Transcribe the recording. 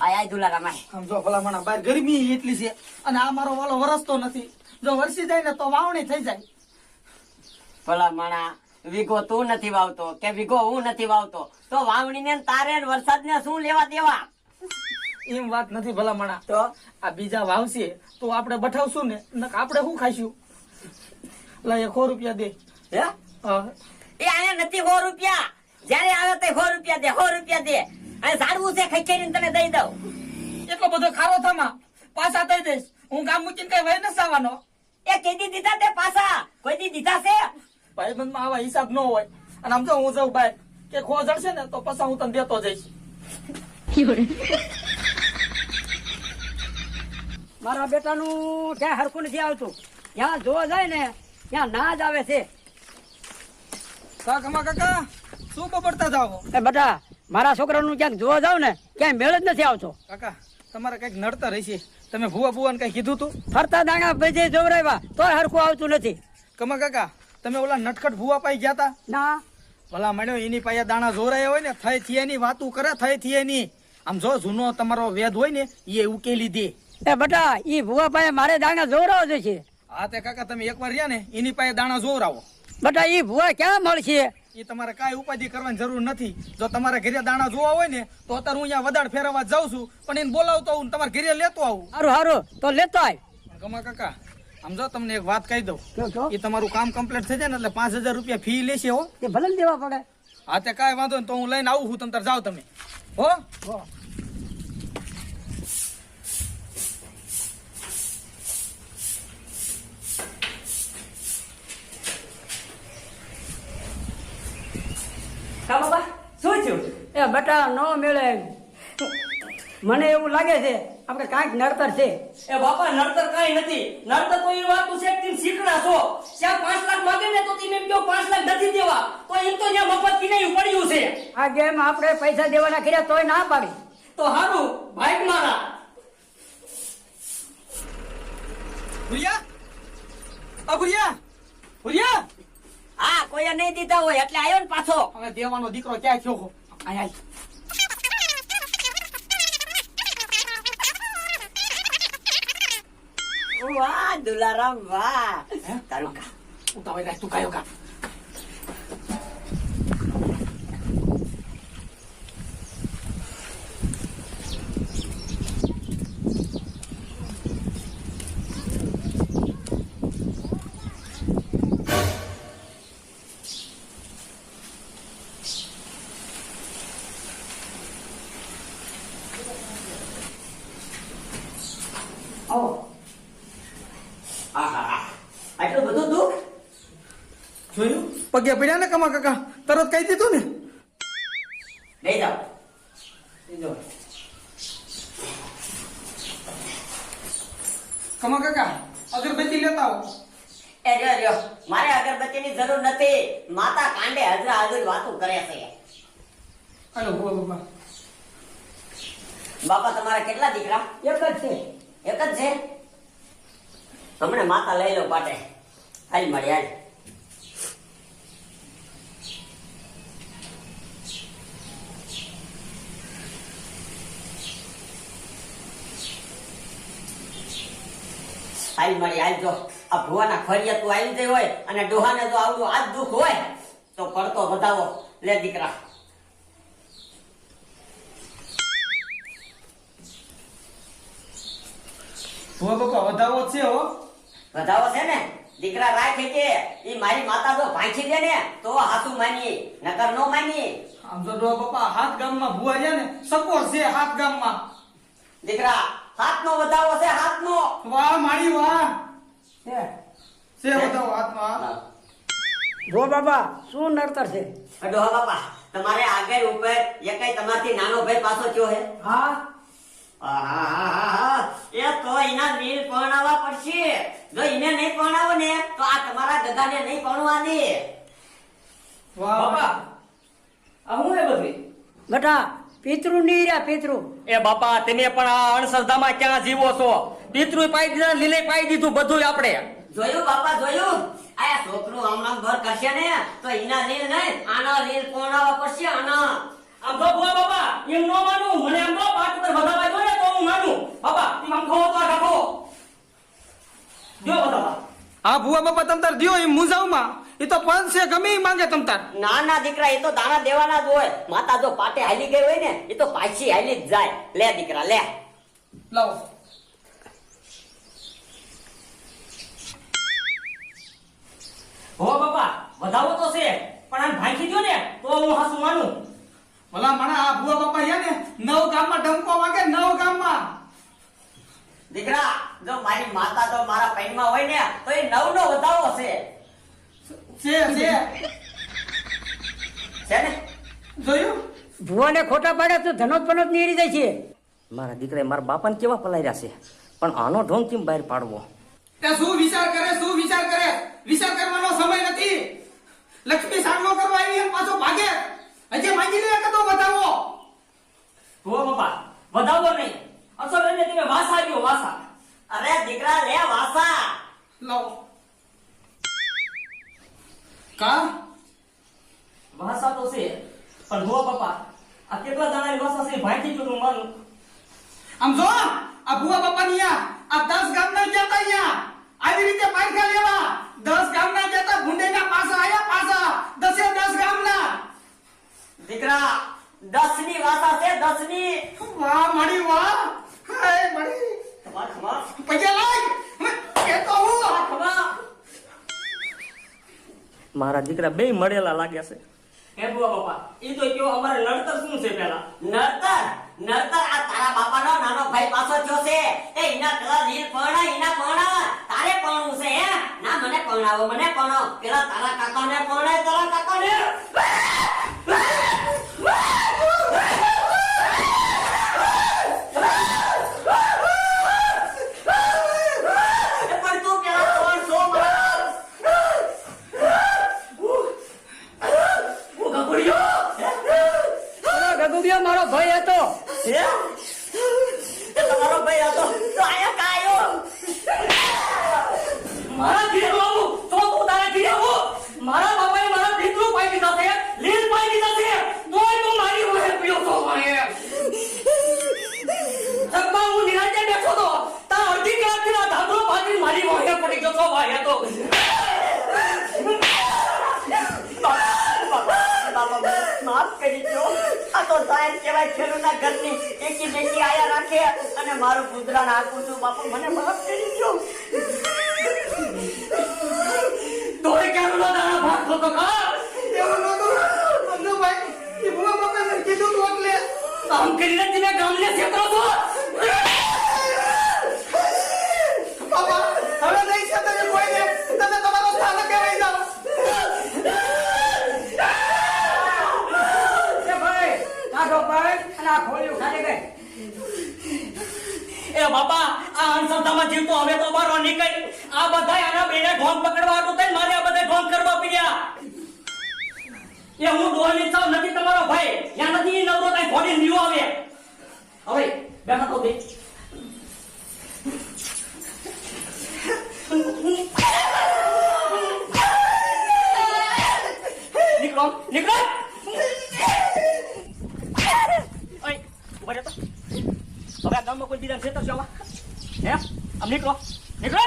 આય દુલારામ આય. આમ જો ભલામણા બહાર ગરમી એટલી છે અને આ મારો વાલો વરસતો નથી. જો વરસી જાય ને તો વાવણી થઈ જાય. ભલામણા વીઘો તું નથી વાવતો કે વીઘો હું નથી વાવતો તો વાવણી ને તારે વરસાદ ને શું લેવા દેવા? એમ વાત નથી ભલામણા. તો આ બીજા વાવશે તો આપણે બઠાવશું ને નક આપણે શું ખાઈશું? લા 100 રૂપિયા દે. હે હા. એ આયા નથી 100 રૂપિયા. જયારે આવે તો 100 રૂપિયા દે, 100 રૂપિયા દે. અને ઝાડવું છે ખીચડીને તને દઈ દઉં. એટલો બધો ખારો થામા પાછા દઈ દઈશ. હું ગામ મૂકીને કઈ વહી ન આવવાનો. એ કેદી દીધા તે પાછા? કોઈ દી દીધા છે? ભાઈબંધમાં આવા હિસાબ ન હોય. અને આમ જો હું જાઉં બાય કે ખો જડશે ને તો પાછા હું તને દેતો જઈશ. મારા બેટાનું ક્યાં હરખું નથી આવતું. ત્યાં જોવા જાય ને ત્યાં ના જ આવે છે. કાકા શું બબડતા જાઓ? એ બેટા મારા છોકરાનું ક્યાંક જોવા જાવ ને ક્યાંય મેળ જ નથી આવતો. કાકા તમારે કઈક નડતર રહેશે. તમે ભુવાને કઈ કીધું તું? ફરતા દાણા ભેજે જોવરાવ્યા તોય હરખું આવતું નથી. કમા કાકા તમે ઓલા નટખટ ભુવા પાઈ ગયા તા? ના ભલા મળ્યો એની પાસે દાણા જોરાયા હોય ને થઈ થિયાની વાતું કરે થઈ થિયાની. આમ જો જૂનો તમારો વેદ હોય ને એ ઉકેલી દે. એ બેટા ઈ ભુવા પાસે મારે દાણા જોવરાવો જોઈએ. હા તે કાકા તમે એકવાર રહ્યા ને એની પાસે દાણા જોરાવો. બેટા ઈ ભુવા ક્યાં મળશે? એ તમારે કાંઈ ઉપાધિ કરવાની જરૂર નથી. જો તમારે ઘરે દાણા જોવા હોય ને તો અત્યારે હું અહીંયા વદાડ ફેરવવા જાઉં છું પણ એને બોલાવતો આવું તમારે ઘરે લેતો આવું. સારું સારું તો લેતો આય. ગમા કાકા આમ જો તમને એક વાત કહી દઉં. એ તમારું કામ કમ્પ્લીટ થઈ જાય ને એટલે 5000 રૂપિયા ફી લેશે હો. તે ભલે ને દેવા પડે. હા તે કાંઈ વાંધો ને તો હું લઈને આવું છું. તમે તાર જાઓ તમે હો. શું થયું? એ બેટા નો મેળે. મને એવું લાગે છે આપણે કાંઈક નડતર છે. એ બાપા નડતર કઈ નથી. નડતર તો એ વાત છે કે શીખડા છો. ત્યાં 5 લાખ માંગે ને તો તમે એમ કહો 5 લાખ નથી દેવા તો એમ તો ત્યાં મફત કિનાયું પડ્યું છે. આ ગેમ આપણે પૈસા દેવાના કર્યા તોય ના પાડી. તો હારું ભાઈ મારા ભુરિયા હા કોઈ નહીં દીધા હોય એટલે આવ્યો ને પાછો. હવે દેવાનો દીકરો ક્યાં થયો? આય વાહ દુલારામ વાહ. તારું કા ઉતાવળ રાખ તું કાયો કા. આટલું બધું દુઃખ? જોયું પગે પડ્યા ને કમા કાકા તરત કહી દીધું ને. લઈ જાઓ. કમા કાકા અગરબત્તી લેતા આવો. એ રહ્યો રહ્યો મારે અગરબત્તીની જરૂર નથી. માતા કાંડે હજરા હાજર વાતું કરે છે. હાલો ભુવા બાપા. બાપા તમારા કેટલા દીકરા? એક જ છે. એક જ છે? હમણાં માતા લઈ લો પાટે. હાલ મળી હાલ. હાલ મળી હાલ. જો આ ભુવાના ફરિયા તું આવી જઈ હોય અને ડોહાને જો આવડું આ જ દુઃખ હોય તો પડતો વધાવો. લે દીકરા. ભુવા બાપા વધાવો છે હો. વધાવો છે ને દીકરા રાખે કે ઈ મારી માતા જો ભાંખી દે ને તો હાથું માની નકર નો માની. આમ તો ડોહા બાપા હાથ ગામમાં ભુવા રહ્યા ને સપોર છે હાથ ગામમાં. દીકરા હાથનો વધાવો છે હાથનો. વાહ મારી વાહ છે વધાવો હાથનો. હા જો બાબા શું નડતર છે? ડોહા બાપા તમારે આગળ ઉપર એકાઈ તમારથી નાનો ભાઈ પાછો થયો હે? હા. એ તો એના નીલ પરણાવવા પડશે. જો એને નહીં પરણાવો ને તો આ તમારા ગધાને નહીં પરણવા દે. વાહ બાપા આ હું હે બધું? બેટા પિતૃ નહીં રહ્યા પિતૃ. એ બાપા તમે પણ આ અણસરધામાં ક્યાં જીવો છો? પિતૃ પાઈ દીધા લીલે પાઈ દીધું બધું આપણે. જોયું બાપા જોયું? આ છોકરું આમ ભર કરશે ને તો એના નીલ નહીં આના નીલ પરણાવવા પડશે. આના આમ તો ભુવા બાપા એમ નો માનું મને આમ તો પાટ પર વધાવા દો હા ભુવા બાપા તમ તાર દ્યો એ મુંજાવમાં એ તો પંચ છે ગમે ઈ માંગે તમ તાર. ના ના દીકરા એ તો દાણા દેવાના જ હોય. માતા જો પાટે હાલી ગઈ હોય ને એ તો પાછી હાલી જ જાય. લે દીકરા લે. લાવો. હો બાપા વધાવો તો છે પણ આમ ભાંખી દ્યો ને તો હું હાસું માનું. ભલા મણા આ ભુવા બાપા રહ્યા ને 9 ગામમાં ડંકો વાગે 9 ગામમાં. દીકરા જો મારી માતા તો મારા પૈણમાં હોય ને તો એ 9 નો વધાવો છે. છે છે ને જોયું? ભુવાને ખોટા પાડ્યા તો ધનોત પનોત નીરી જાય છે. મારા દીકરાએ મારા બાપાને કેવા પલાર્યા છે પણ આનો ઢોંગ કેમ બહાર પાડવો? તે શું વિચાર કરે? વિચાર કરવાનો સમય નથી. લક્ષ્મી સામનો કરવા આવી એમ પાછો ભાગે. હજી માંગી લે કદો બતાવો. હો બાપા વધાવો નહીં. અસલ એને તમે વાસા આવ્યો વાસા. અરે દીકરા લે વાસા. લાવો. કા વાસા તો છે પણ હો બાપા આ કેટલા દાણાની વાસા છે ભાંખી ગયું માનું. આમ જો આ ભુવા બાપાની આ 10 ગામના જતા અહીંયા આવી રીતે પારખા લેવા 10 ગામના જતા ભૂંડેના પાછા આયા પાછા 10 ગામના. દીકરા 10 ની વાસા છે 10 ની. વાહ મળી વાહ. હાય મળી. ખબર ખબર પૈસા લાગ કે તો હું ખબર. મારા દીકરા બે મળેલા લાગ્યા છે. હે બુઆ બાપા ઈ તો કયો અમારે નડતર શું છે પેલા? નડતર આ તારા બાપાનો નાનો ભાઈ પાછો થયો છે. એ ઈના પેલા લીલ પરણા તારે પરણવું છે હે? ના મને પરણાવો પેલા તારા કાકાને પરણાય તારા કાકાને. એ પણ તું પેલા કોણ છો મારા? ઓ ગગુડિયો ગગુડિયો મારો ભાઈ હતો. હે? એ તમારો ભાઈ હતો તો આયા કાયો. મારા ઘરે આવું તો તું તારા ઘરે આવું. મારા બાપાએ મારા પિતૃ પાઈ દીધા છે લીલ પાઈ દીધા છે તોય તું મારી વાહે પીયો છો મારે. સગમાં હું નિરાંતે બેઠો તો તા અડધી કલાકથી આ ધાબળો ભાગી મારી વાહે પડી ગયો છો વાહે તો. માફ કરી દો. આ તો સાહેબ કેવાય ખેડૂતના ઘરની એકી બેકી આયા રાખે અને મારું ગુજરાન આખું છું. બાપુ મને માફ કરી દો. તોય કેમ નો દાણા ભાગતો તો કા? એવું નહોતું. બંધુ ભાઈ એ ભુવા બાપાને કીધું તું એટલે આમ કરીને તમે ગામને છેતરો છો. બાપા હવે નહીં છે તમે કોઈને તમે તમારો સ્થાનક કહેવાય જાઓ. એ ભાઈ કાઢો ભાઈ અને આ ખોલ્યું ખાલી ગઈ. એ બાપા આ અંધશ્રદ્ધામાં જીવતો હવે તો બારો નીકળ. આ બધાય આના બેને ઢોંગ પકડવા હતું તઈ મારે આ બધા ઢોંગ કરવા પડ્યા. એ હું ડોહની ચાવ નથી તમારો ભાઈ. યા નથી નવરો કઈ ઘોડી લીવો આવે. હવે બેઠા તો દે. નીકળો નીકળો. ઓય ઉભા રહેતો. હવે આ ગામમાં કોઈ બીજા છે તો શું આવા? હે આમ નીકળો નીકળો.